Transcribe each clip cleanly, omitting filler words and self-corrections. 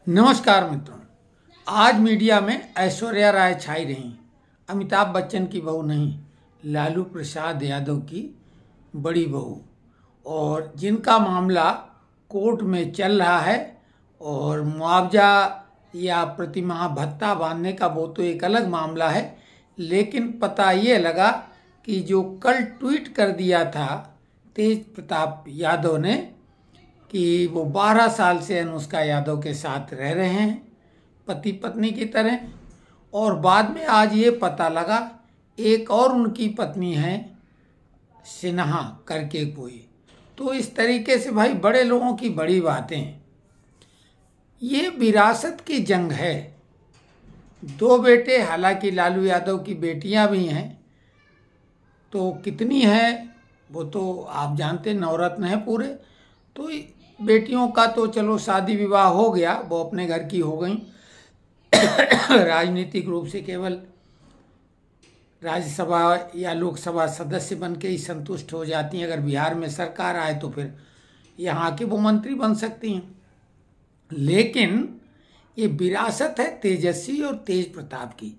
नमस्कार मित्रों। आज मीडिया में ऐश्वर्या राय छाई रही। अमिताभ बच्चन की बहू नहीं, लालू प्रसाद यादव की बड़ी बहू, और जिनका मामला कोर्ट में चल रहा है। और मुआवजा या प्रतिमाह भत्ता बांधने का वो तो एक अलग मामला है, लेकिन पता ये लगा कि जो कल ट्वीट कर दिया था तेज प्रताप यादव ने कि वो 12 साल से अनुष्का यादव के साथ रह रहे हैं पति पत्नी की तरह, और बाद में आज ये पता लगा एक और उनकी पत्नी है सिन्हा करके कोई। तो इस तरीके से भाई बड़े लोगों की बड़ी बातें। ये विरासत की जंग है। दो बेटे, हालांकि लालू यादव की बेटियां भी हैं, तो कितनी है वो तो आप जानते, नवरत्न है पूरे। तो बेटियों का तो चलो शादी विवाह हो गया, वो अपने घर की हो गई। राजनीतिक रूप से केवल राज्यसभा या लोकसभा सदस्य बन के ही संतुष्ट हो जाती हैं। अगर बिहार में सरकार आए तो फिर यहाँ के वो मंत्री बन सकती हैं। लेकिन ये विरासत है तेजस्वी और तेज प्रताप की।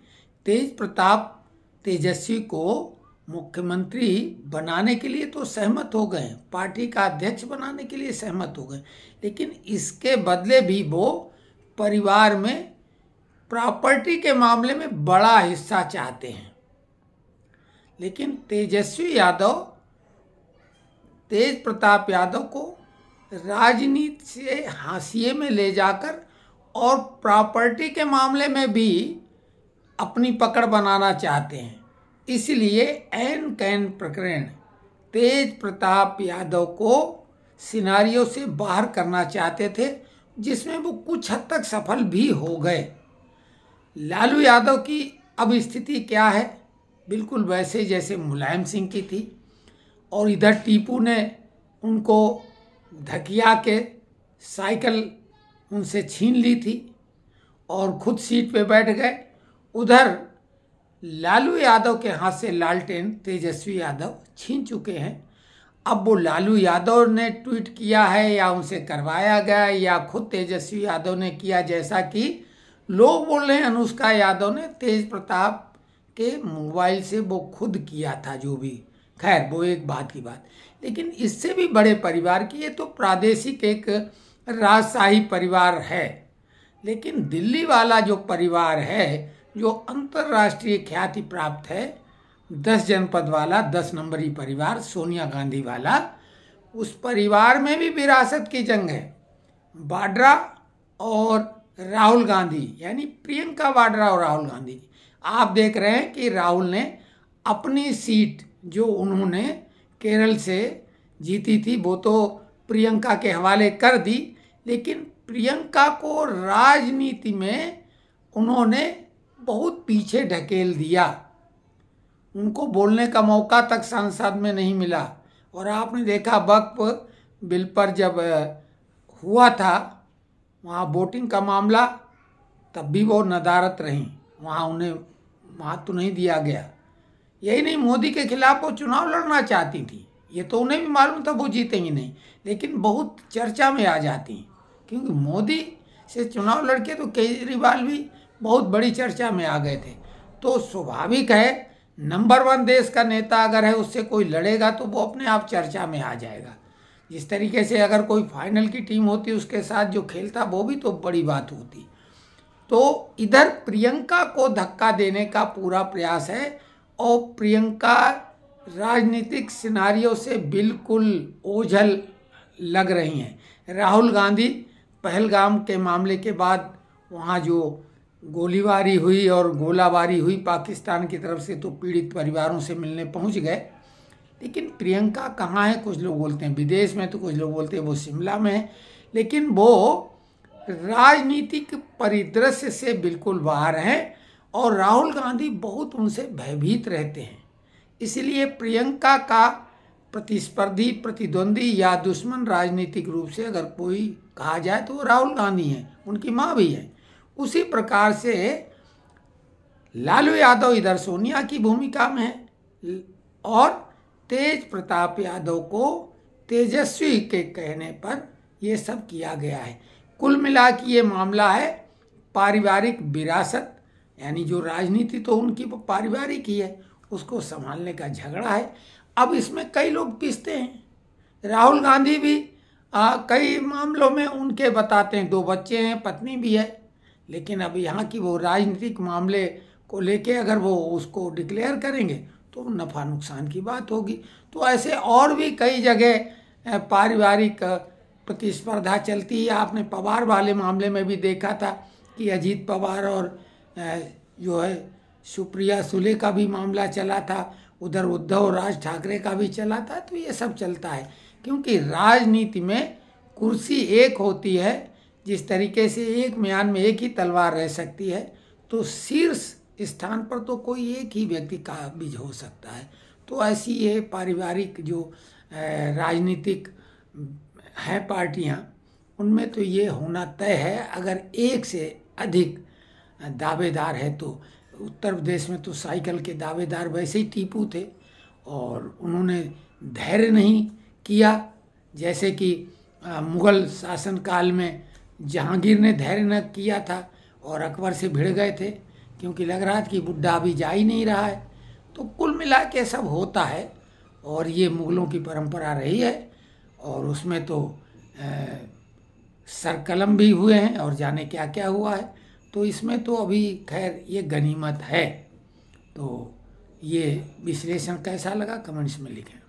तेज प्रताप तेजस्वी को मुख्यमंत्री बनाने के लिए तो सहमत हो गए, पार्टी का अध्यक्ष बनाने के लिए सहमत हो गए, लेकिन इसके बदले भी वो परिवार में प्रॉपर्टी के मामले में बड़ा हिस्सा चाहते हैं। लेकिन तेजस्वी यादव तेज प्रताप यादव को राजनीति से हाशिए में ले जाकर और प्रॉपर्टी के मामले में भी अपनी पकड़ बनाना चाहते हैं। इसलिए ऐन कैन प्रकरण तेज प्रताप यादव को सिनारियो से बाहर करना चाहते थे, जिसमें वो कुछ हद तक सफल भी हो गए। लालू यादव की अब स्थिति क्या है? बिल्कुल वैसे जैसे मुलायम सिंह की थी, और इधर टीपू ने उनको धकिया के साइकिल उनसे छीन ली थी और खुद सीट पे बैठ गए। उधर लालू यादव के हाथ से लालटेन तेजस्वी यादव छीन चुके हैं। अब वो लालू यादव ने ट्वीट किया है या उनसे करवाया गया या खुद तेजस्वी यादव ने किया, जैसा कि लोग बोल रहे हैं अनुष्का यादव ने तेज प्रताप के मोबाइल से वो खुद किया था। जो भी, खैर वो एक बात की बात। लेकिन इससे भी बड़े परिवार की, ये तो प्रादेशिक एक राजशाही परिवार है, लेकिन दिल्ली वाला जो परिवार है, जो अंतर्राष्ट्रीय ख्याति प्राप्त है, 10 जनपद वाला 10 नंबरी परिवार, सोनिया गांधी वाला, उस परिवार में भी विरासत की जंग है। वाड्रा और राहुल गांधी, यानी प्रियंका वाड्रा और राहुल गांधी। आप देख रहे हैं कि राहुल ने अपनी सीट जो उन्होंने केरल से जीती थी वो तो प्रियंका के हवाले कर दी, लेकिन प्रियंका को राजनीति में उन्होंने बहुत पीछे ढकेल दिया। उनको बोलने का मौका तक संसद में नहीं मिला। और आपने देखा वक्फ बिल पर जब हुआ था वहाँ वोटिंग का मामला, तब भी वो नदारत रहीं, वहाँ उन्हें महत्व नहीं दिया गया। यही नहीं, मोदी के खिलाफ वो चुनाव लड़ना चाहती थी, ये तो उन्हें भी मालूम था वो जीतेंगी नहीं, लेकिन बहुत चर्चा में आ जाती, क्योंकि मोदी से चुनाव लड़के तो केजरीवाल भी बहुत बड़ी चर्चा में आ गए थे। तो स्वाभाविक है, नंबर 1 देश का नेता अगर है, उससे कोई लड़ेगा तो वो अपने आप चर्चा में आ जाएगा। जिस तरीके से अगर कोई फाइनल की टीम होती, उसके साथ जो खेलता, वो भी तो बड़ी बात होती। तो इधर प्रियंका को धक्का देने का पूरा प्रयास है, और प्रियंका राजनीतिक सिनारियों से बिल्कुल ओझल लग रही हैं। राहुल गांधी पहलगाम के मामले के बाद वहाँ जो गोलीबारी हुई और गोलाबारी हुई पाकिस्तान की तरफ से, तो पीड़ित परिवारों से मिलने पहुंच गए। लेकिन प्रियंका कहाँ है? कुछ लोग बोलते हैं विदेश में, तो कुछ लोग बोलते हैं वो शिमला में है। लेकिन वो राजनीतिक परिदृश्य से बिल्कुल बाहर हैं, और राहुल गांधी बहुत उनसे भयभीत रहते हैं। इसलिए प्रियंका का प्रतिस्पर्धी, प्रतिद्वंदी या दुश्मन राजनीतिक रूप से अगर कोई कहा जाए तो वो राहुल गांधी हैं, उनकी माँ भी है। उसी प्रकार से लालू यादव इधर सोनिया की भूमिका में है, और तेज प्रताप यादव को तेजस्वी के कहने पर ये सब किया गया है। कुल मिला के ये मामला है पारिवारिक विरासत, यानी जो राजनीति तो उनकी पारिवारिक ही है, उसको संभालने का झगड़ा है। अब इसमें कई लोग पिसते हैं, राहुल गांधी भी कई मामलों में उनके बताते हैं, 2 बच्चे हैं, पत्नी भी है, लेकिन अब यहाँ की वो राजनीतिक मामले को लेके अगर वो उसको डिक्लेयर करेंगे तो नफ़ा नुकसान की बात होगी। तो ऐसे और भी कई जगह पारिवारिक प्रतिस्पर्धा चलती है। आपने पवार वाले मामले में भी देखा था कि अजीत पवार और जो है सुप्रिया सुले का भी मामला चला था, उधर उद्धव राज ठाकरे का भी चला था। तो ये सब चलता है, क्योंकि राजनीति में कुर्सी एक होती है। जिस तरीके से एक म्यान में एक ही तलवार रह सकती है, तो शीर्ष स्थान पर तो कोई एक ही व्यक्ति काबिज हो सकता है। तो ऐसी ये पारिवारिक जो राजनीतिक है पार्टियां, उनमें तो ये होना तय है। अगर एक से अधिक दावेदार है तो उत्तर प्रदेश में तो साइकिल के दावेदार वैसे ही टीपू थे और उन्होंने धैर्य नहीं किया, जैसे कि मुग़ल शासनकाल में जहांगीर ने धैर्य न किया था और अकबर से भिड़ गए थे, क्योंकि लग रहा था कि बुढ़ा अभी जा ही नहीं रहा है। तो कुल मिला के सब होता है और ये मुग़लों की परंपरा रही है, और उसमें तो सरकलम भी हुए हैं और जाने क्या क्या हुआ है। तो इसमें तो अभी खैर ये गनीमत है। तो ये विश्लेषण कैसा लगा कमेंट्स में लिखें।